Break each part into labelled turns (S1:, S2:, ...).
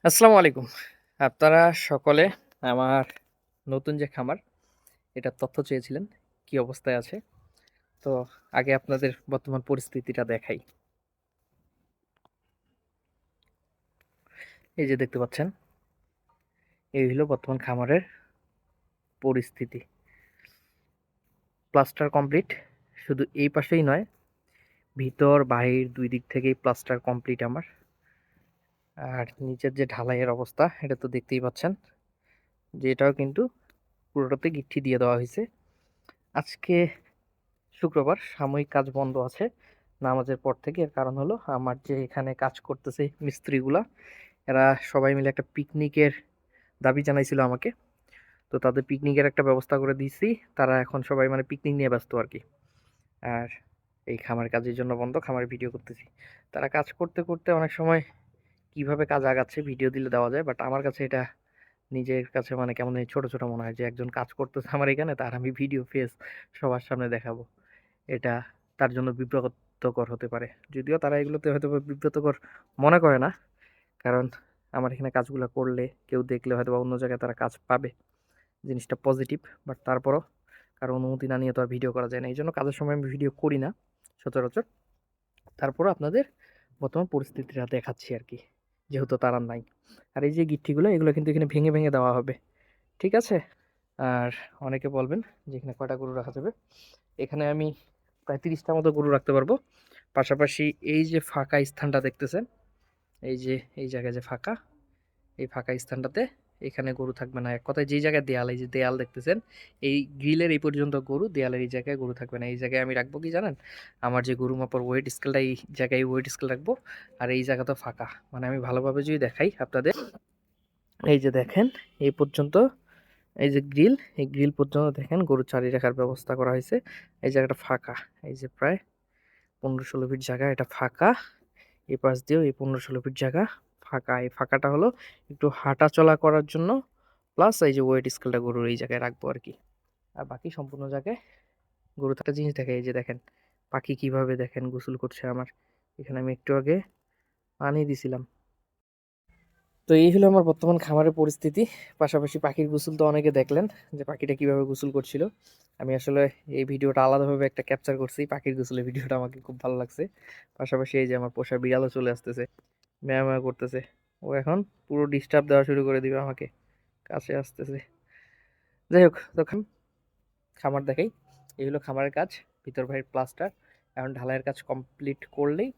S1: আসসালামু আলাইকুম। আপনারা সকলে আমার নতুন যে খামার, এটার তথ্য চেয়েছিলেন, কি অবস্থায় আছে। তো আগে আপনাদের বর্তমান পরিস্থিতিটা দেখাই। এই যে দেখতে পাচ্ছেন, এই হলো বর্তমান খামারের পরিস্থিতি। প্লাস্টার কমপ্লিট, শুধু এই পাশেই নয়, ভিতর বাহির ২ দিক থেকেই প্লাস্টার কমপ্লিট আমার। আর নিচের যে ঢালাইয়ের অবস্থা, এটা তো দেখতেই পাচ্ছেন যে এটাও কিন্তু পুরোটাতে গিট্টি দিয়ে দেওয়া হয়েছে। আজকে শুক্রবার, সাময়িক কাজ বন্ধ আছে নামাজের পর থেকে। এর কারণ হলো আমার যে এখানে কাজ করতেছে মিস্ত্রিগুলা, এরা সবাই মিলে একটা পিকনিকের দাবি জানাইছিল আমাকে। তো তাদের পিকনিকের একটা ব্যবস্থা করে দিয়েছি। তারা এখন সবাই মানে পিকনিক নিয়ে ব্যস্ত আর কি। আর এই খামার কাজের জন্য বন্ধ, খামারে ভিডিও করতেছি। তারা কাজ করতে করতে অনেক সময় কিভাবে কাজ আগাচ্ছে ভিডিও দিলে দেওয়া যায়, বাট আমার কাছে এটা নিজের কাছে মানে কেমন জানি ছোট ছোট মনে হয় যে একজন কাজ করতেছে আমার এখানে, তার আমি ভিডিও ফেস সবার সামনে দেখাবো। এটা তার জন্য বিব্রতকর হতে পারে। যদিও তারা এগুলোতে হয়তো বিব্রতকর মনে করে না, কারণ আমার এখানে কাজগুলো করলে কেউ দেখলে হয়তো বা অন্য জায়গায় তারা কাজ পাবে, জিনিসটা পজিটিভ। বাট তারপরও কারো অনুমতি না নিয়ে তো আর ভিডিও করা যায় না, এই জন্য কাজের সময় আমি ভিডিও করি না সচরাচর। তারপরও আপনাদের বর্তমান পরিস্থিতিটা দেখাচ্ছি আর কি, যেহেতু তারা নাই। আর এই যে গিট্টিগুলো, এগুলো কিন্তু এখানে ভেঙে ভেঙে দেওয়া হবে, ঠিক আছে? আর অনেকে বলবেন যে এখানে কয়টা গরু রাখা যাবে। এখানে আমি প্রায় 30টা মতো গরু রাখতে পারবো। পাশাপাশি এই যে ফাঁকা স্থানটা দেখতেছেন, এই যে এই জায়গায় যে ফাঁকা, এই ফাঁকা স্থানটাতে এখানে গরু থাকবে না। এক কথায় যেই জায়গায় দেয়াল, এই যে দেয়াল দেখতেছেন, এই গ্রিলের এই পর্যন্ত গরু, দেয়ালের এই জায়গায় গরু থাকবে না। এই জায়গায় আমি রাখবো কি জানেন, আমার যে গরু মাপার ওয়েট স্কেলটা, এই জায়গায় ওয়েট স্কেল রাখবো। আর এই জায়গা তো ফাঁকা, মানে আমি ভালোভাবে যদি দেখাই আপনাদের, এই যে দেখেন এই পর্যন্ত, এই যে গ্রিল, এই গ্রিল পর্যন্ত দেখেন গরু চারি রাখার ব্যবস্থা করা হয়েছে। এই জায়গাটা ফাঁকা, এই যে প্রায় 15-16 ফিট জায়গা এটা ফাঁকা। এই পাশ দিয়েও এই 15-16 ফিট জায়গা ফাঁকা। এই ফাঁকাটা হলো একটু হাঁটা চলা করার জন্য, প্লাস এই যে ওয়েট স্কেলটা গরুর এই জায়গায় রাখবো আর কি। আর বাকি সম্পূর্ণ জায়গায় গরু একটা জিনিস দেখে, এই যে দেখেন পাখি কিভাবে দেখেন গোসল করছে আমার এখানে। আমি একটু আগে পানি দিছিলাম। তো এই হলো আমার বর্তমান খামারের পরিস্থিতি। পাশাপাশি পাখির গোসল তো অনেকে দেখলেন, যে পাখিটা কিভাবে গোসল করছিল। আমি আসলে এই ভিডিওটা আলাদাভাবে একটা ক্যাপচার করছি, পাখির গোসলের ভিডিওটা আমাকে খুব ভালো লাগছে। পাশাপাশি এই যে আমার পোষা বিড়ালও চলে আসতেছে, ম্যাও ম্যাও করতেছে। ও এখন পুরো ডিস্টার্ব দেওয়া শুরু করে দিবে আমাকে, কাছে আসতেছে। যাই হোক, তো খামার দেখাই। এই হলো খামারের কাজ, ভিতর বাইরের প্লাস্টার। এখন ঢালাইয়ের কাজ কমপ্লিট করলেই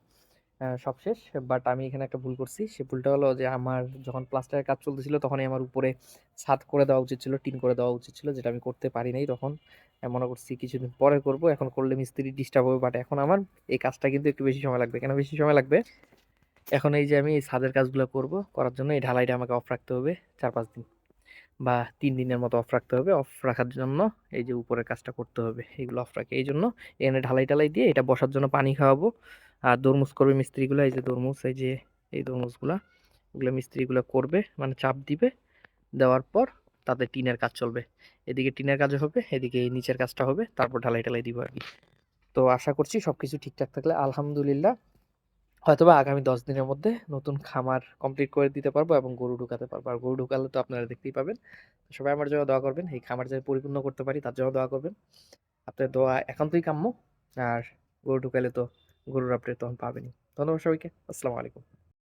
S1: সব শেষ। বাট আমি এখানে একটা ভুল করছি। সে ভুলটা হলো যে আমার যখন প্লাস্টারের কাজ চলতেছিল তখনই আমার উপরে ছাদ করে দেওয়া উচিত ছিল, টিন করে দেওয়া উচিত ছিল, যেটা আমি করতে পারি নাই তখন। মনে করছি কিছুদিন পরে করব, এখন করলে মিস্ত্রি ডিস্টার্ব হবে। বাট এখন আমার এই কাজটা কিন্তু একটু বেশি সময় লাগবে। কেন বেশি সময় লাগবে? এখন এই যে আমি এই ছাদের কাজগুলো করব, করার জন্য এই ঢালাইটা আমাকে অফ রাখতে হবে 4-5 দিন বা 3 দিনের মতো অফ রাখতে হবে। অফ রাখার জন্য এই যে উপরের কাজটা করতে হবে, এগুলো অফ রাখে। এই জন্য এখানে ঢালাই টালাই দিয়ে এটা বসার জন্য পানি খাওয়াবো। আর তরমুজ করবে মিস্ত্রিগুলো, এই যে তরমুজ, এই যে এই তরমুজগুলা, এগুলো মিস্ত্রিগুলো করবে, মানে চাপ দিবে, দেওয়ার পর তাতে টিনের কাজ চলবে। এদিকে টিনের কাজ হবে, এদিকে এই নিচের কাজটা হবে, তারপর ঢালাই টালাই দিব আর কি। তো আশা করছি সবকিছু ঠিকঠাক থাকলে আলহামদুলিল্লাহ হয়তোবা আগামী 10 দিনের মধ্যে নতুন খামার কমপ্লিট করে দিতে পারবো এবং গরু ঢুকাতে পারবো। আর গরু ঢুকালে তো আপনারা দেখতেই পাবেন। তো সবাই আমার জন্য দোয়া করবেন, এই খামার যাতে পরিপূর্ণ করতে পারি তার জন্য দোয়া করবেন। আপনার দোয়া একান্তই কাম্য। আর গরু ঢুকাইলে তো গরুর আপডেট তখন পাবেনই। ধন্যবাদ সবাইকে। আসসালামু আলাইকুম।